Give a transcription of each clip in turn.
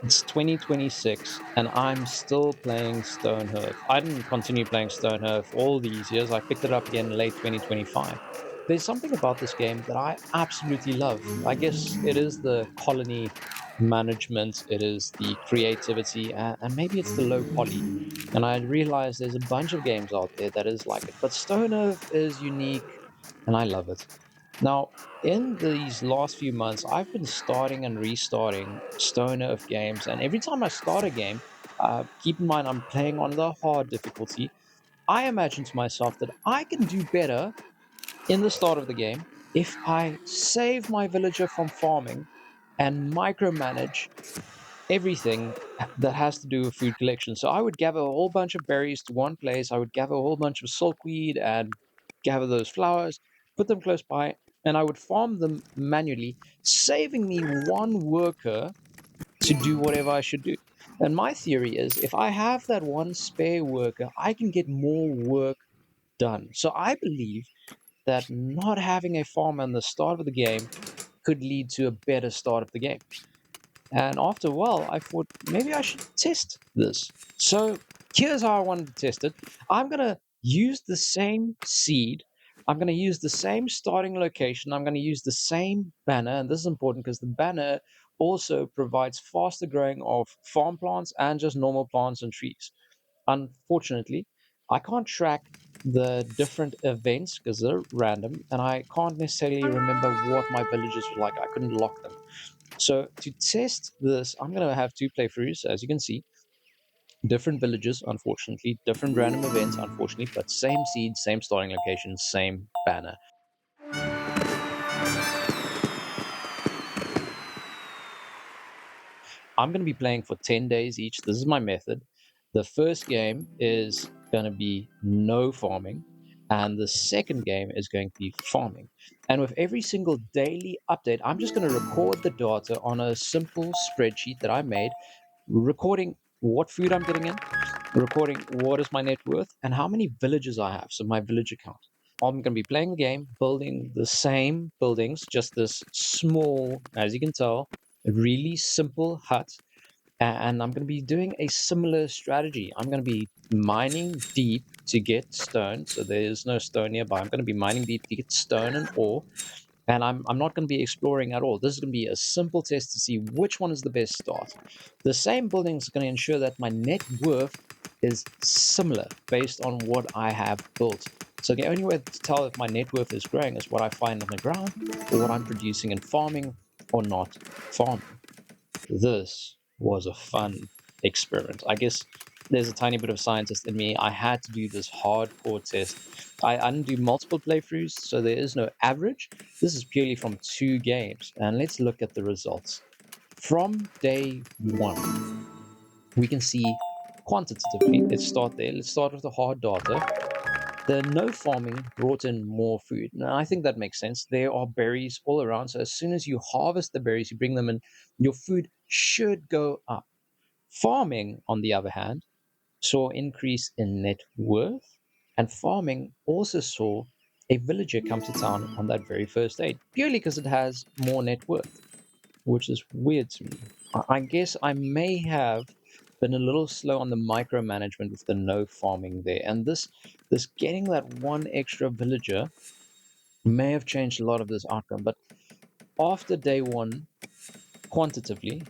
It's 2026, and I'm still playing Stonehearth. I didn't continue playing Stonehearth all these years. I picked it up again late 2025. There's something about this game that I absolutely love. I guess it is the colony management, it is the creativity, and maybe it's the low poly. And I realize there's a bunch of games out there that is like it, but Stonehearth is unique, and I love it. Now, in these last few months, I've been starting and restarting Stoner of games, and every time I start a game, keep in mind I'm playing on the hard difficulty. I imagine to myself that I can do better in the start of the game if I save my villager from farming and micromanage everything that has to do with food collection. So I would gather a whole bunch of berries to one place. I would gather a whole bunch of silkweed and gather those flowers, put them close by, and I would farm them manually, saving me one worker to do whatever I should do. And my theory is if I have that one spare worker, I can get more work done. So I believe that not having a farm on the start of the game could lead to a better start of the game. And after a while, I thought maybe I should test this. So here's how I wanted to test it. I'm going to use the same seed. I'm going to use the same starting location. I'm going to use the same banner. And this is important because the banner also provides faster growing of farm plants and just normal plants and trees. Unfortunately, I can't track the different events because they're random and I can't necessarily remember what my villages were like. I couldn't lock them. So to test this, I'm going to have two playthroughs, as you can see, different villages, unfortunately, different random events, unfortunately, but same seed, same starting location, same banner. I'm going to be playing for 10 days each. This is my method. The first game is going to be no farming, and the second game is going to be farming. And with every single daily update, I'm just going to record the data on a simple spreadsheet that I made, recording what food I'm getting in, recording what is my net worth and how many villages I have. So my villager count. I'm going to be playing the game, building the same buildings, just this small, as you can tell, a really simple hut. And I'm going to be doing a similar strategy. I'm going to be mining deep to get stone. So there's no stone nearby. I'm going to be mining deep to get stone and ore, and I'm not going to be exploring at all. This is going to be a simple test to see which one is the best start. The same building is going to ensure that my net worth is similar based on what I have built. So the only way to tell if my net worth is growing is what I find on the ground or what I'm producing in farming or not farming. This was a fun experiment. I guess there's a tiny bit of scientist in me. I had to do this hardcore test. I didn't do multiple playthroughs, so there is no average. This is purely from two games. And let's look at the results. From day one, we can see quantitatively. Let's start there. Let's start with the hard data. The no farming brought in more food. Now, I think that makes sense. There are berries all around. So as soon as you harvest the berries, you bring them in, your food should go up. Farming, on the other hand, saw increase in net worth, and farming also saw a villager come to town on that very first day, purely because it has more net worth, which is weird to me. I guess I may have been a little slow on the micromanagement with the no farming there, and this getting that one extra villager may have changed a lot of this outcome. But after day one, quantitatively,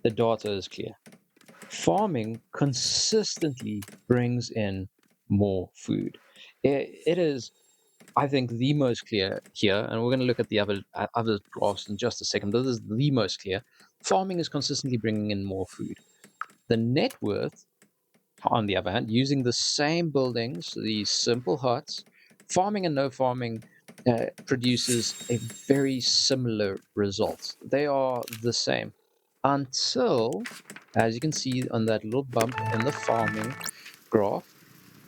the data is clear. Farming consistently brings in more food. It is, I think, the most clear here, and we're going to look at the other graphs in just a second. But this is the most clear. Farming is consistently bringing in more food. The net worth, on the other hand, using the same buildings, these simple huts, farming and no farming produces a very similar result. They are the same until, as you can see on that little bump in the farming graph,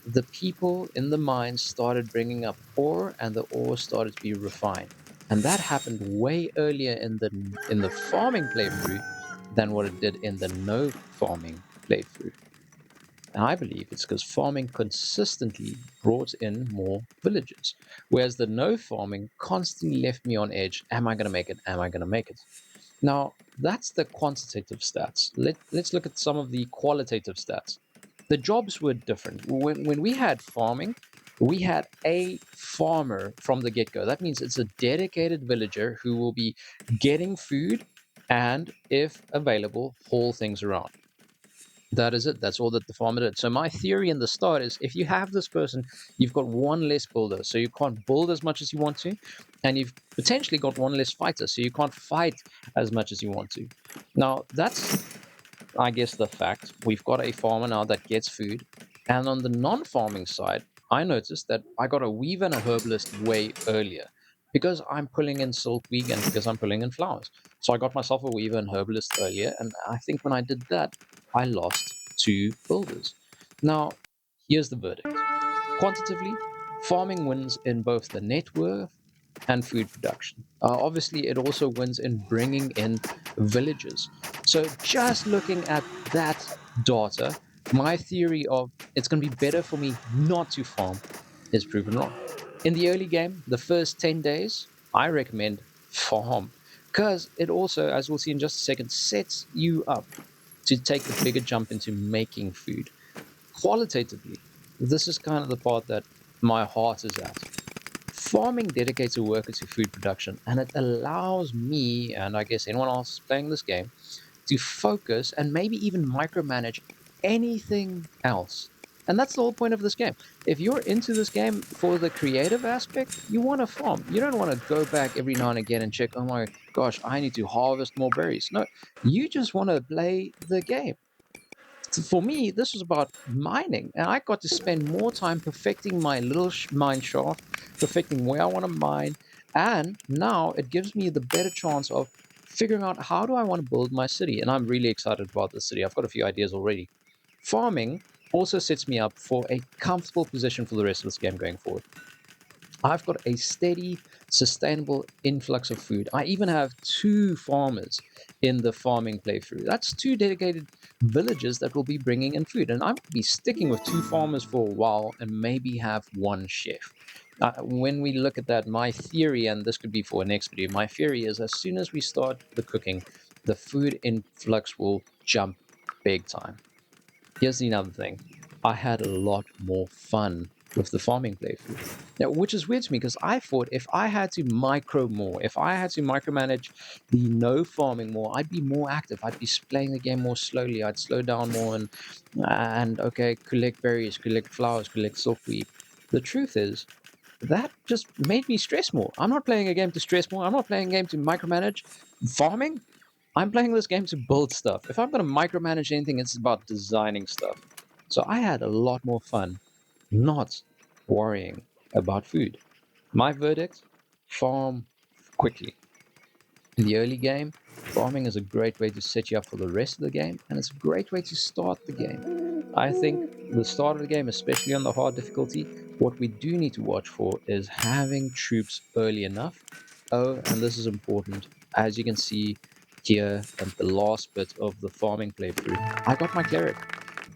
the people in the mines started bringing up ore and the ore started to be refined. And that happened way earlier in the farming playthrough than what it did in the no farming playthrough. And I believe it's because farming consistently brought in more villagers, whereas the no farming constantly left me on edge. Am I going to make it? Am I going to make it? Now, that's the quantitative stats. Let's look at some of the qualitative stats. The jobs were different. When we had farming, we had a farmer from the get go. That means it's a dedicated villager who will be getting food and, if available, haul things around. That is it. That's all that the farmer did. So my theory in the start is if you have this person, you've got one less builder, so you can't build as much as you want to, and you've potentially got one less fighter, so you can't fight as much as you want to. Now that's, I guess, the fact. We've got a farmer now that gets food, and on the non-farming side, I noticed that I got a weaver and a herbalist way earlier because I'm pulling in silkweed and because I'm pulling in flowers. So I got myself a weaver and herbalist earlier, and I think when I did that, I lost two builders. Now, here's the verdict. Quantitatively, farming wins in both the net worth and food production. Obviously, it also wins in bringing in villages. So, just looking at that data, my theory of it's going to be better for me not to farm is proven wrong. In the early game, the first 10 days, I recommend farm because it also, as we'll see in just a second, sets you up to take the bigger jump into making food. Qualitatively, this is kind of the part that my heart is at. Farming dedicates a worker to food production, and it allows me, and I guess anyone else playing this game, to focus and maybe even micromanage anything else. And that's the whole point of this game. If you're into this game for the creative aspect, you want to farm. You don't want to go back every now and again and check, oh my gosh, I need to harvest more berries. No, you just want to play the game. So for me, this was about mining, and I got to spend more time perfecting my little mine shaft, perfecting where I want to mine, and now it gives me the better chance of figuring out how do I want to build my city. And I'm really excited about the city. I've got a few ideas already. Farming also sets me up for a comfortable position for the rest of this game going forward. I've got a steady, sustainable influx of food. I even have two farmers in the farming playthrough. That's two dedicated villagers that will be bringing in food. And I'm going to be sticking with two farmers for a while and maybe have one chef. When we look at that, my theory, and this could be for a next video, my theory is as soon as we start the cooking, the food influx will jump big time. Here's the other thing. I had a lot more fun with the farming playthrough. Now, which is weird to me because I thought if I had to micro more, if I had to micromanage the no farming more, I'd be more active. I'd be playing the game more slowly. I'd slow down more and okay, collect berries, collect flowers, collect silkweed. The truth is, that just made me stress more. I'm not playing a game to stress more. I'm not playing a game to micromanage. Farming, I'm playing this game to build stuff. If I'm going to micromanage anything, it's about designing stuff. So I had a lot more fun not worrying about food. My verdict: farm quickly. In the early game, farming is a great way to set you up for the rest of the game, and it's a great way to start the game. I think the start of the game, especially on the hard difficulty, what we do need to watch for is having troops early enough. Oh, and this is important. As you can see here at the last bit of the farming playthrough, I got my cleric.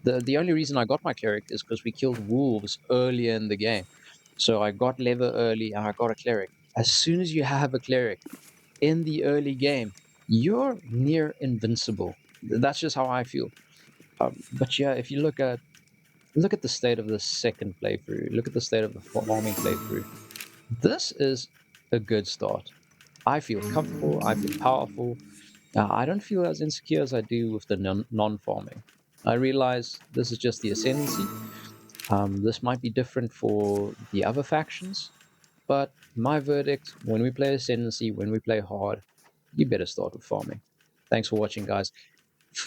The only reason I got my cleric is because we killed wolves earlier in the game. So I got leather early and I got a cleric. As soon as you have a cleric in the early game, you're near invincible. That's just how I feel. But yeah, if you look at the state of the second playthrough, look at the state of the farming playthrough. This is a good start. I feel comfortable. I feel powerful. I don't feel as insecure as I do with the non-farming. I realize this is just the ascendancy. This might be different for the other factions, but my verdict: when we play ascendancy, when we play hard, you better start with farming. Thanks for watching, guys.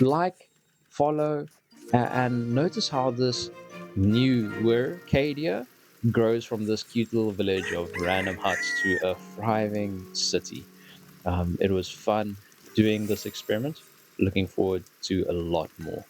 Like, follow, and notice how this newer Cadia grows from this cute little village of random huts to a thriving city. It was fun doing this experiment. Looking forward to a lot more.